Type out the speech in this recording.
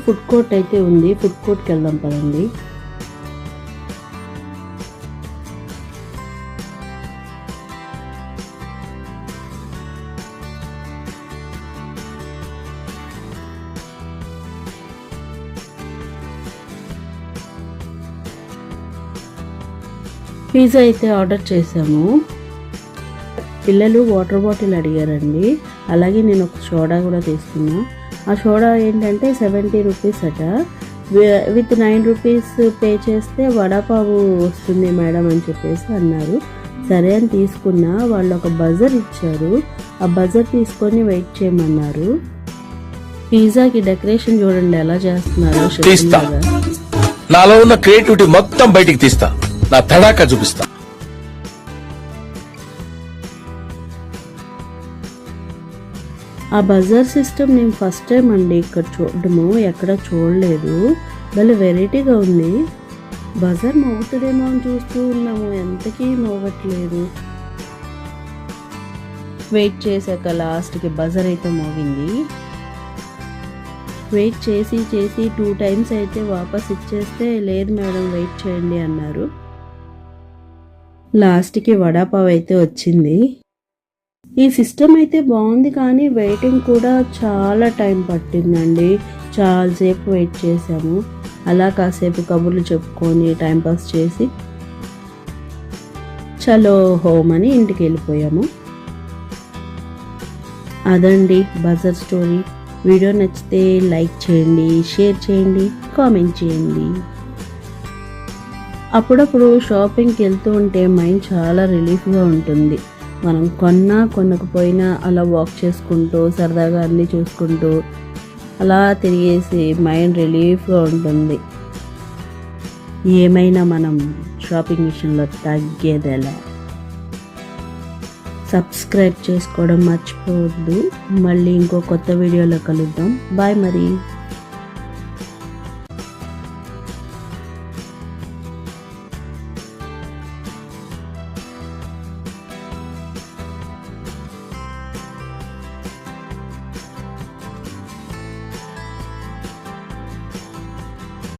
Food court అయితే ఉంది. Food కోర్ట్కి వెళ్దాం పదండి. పిజ్జా అయితే ఆర్డర్ చేసాము. పిల్లలు వాటర్ బాటిల్ అడిగారండి. అలాగే నేను ఒక సోడా కూడా తీసుకున్నా. ఆ సోడా ఏంటంటే 70 రూపీస్ అట. విత్ 9 రూపీస్ పే చేస్తే వడాపావు వస్తుంది మేడం అని చెప్పేసి అన్నారు. సరే అని తీసుకున్నా. వాళ్ళు ఒక బజర్ ఇచ్చారు. ఆ బజర్ తీసుకొని వెయిట్ చేయమన్నారు. పిజ్జాకి డెకరేషన్ చూడండి ఎలా చేస్తున్నారు. నాలో ఉన్న క్రియేటివిటీ మొత్తం బయటికి తీస్తా, నా తడాకా చూపిస్తా. ఆ బజర్ సిస్టమ్ నేను ఫస్ట్ టైం అండి ఇక్కడ చూడడము, ఎక్కడ చూడలేదు. భలే వెరైటీగా ఉంది. బజర్ మోగుతుందేమో అని చూస్తూ ఉన్నాము, ఎంతకీ మోగట్లేదు. వెయిట్ చేశాక లాస్ట్కి బజర్ అయితే మోగింది. వెయిట్ చేసి 2 టైమ్స్ అయితే వాపస్ ఇచ్చేస్తే లేదు మేడం వెయిట్ చేయండి అన్నారు. లాస్ట్కి వడాపావ్ అయితే వచ్చింది. ఈ సిస్టమ్ అయితే బాగుంది కానీ వెయిటింగ్ కూడా చాలా టైం పట్టిందండి. చాలాసేపు వెయిట్ చేసాము. అలా కాసేపు కబుర్లు చెప్పుకొని టైంపాస్ చేసి చలో హోమ్ అని ఇంటికి వెళ్ళిపోయాము. అదండి బజర్ స్టోరీ. వీడియో నచ్చితే లైక్ చేయండి, షేర్ చేయండి, కామెంట్ చేయండి. అప్పుడప్పుడు షాపింగ్కి వెళ్తూ ఉంటే మైండ్ చాలా రిలీఫ్గా ఉంటుంది. మనం కొనకపోయినా అలా వాక్ చేసుకుంటూ సరదాగా అన్నీ చూసుకుంటూ అలా తిరిగేసి మైండ్ రిలీఫ్గా ఉంటుంది. ఏమైనా మనం షాపింగ్ విషయంలో తగ్గేదేలా. సబ్స్క్రైబ్ చేసుకోవడం మర్చిపోవద్దు. మళ్ళీ ఇంకో కొత్త వీడియోలో కలుద్దాం. బాయ్ మరి.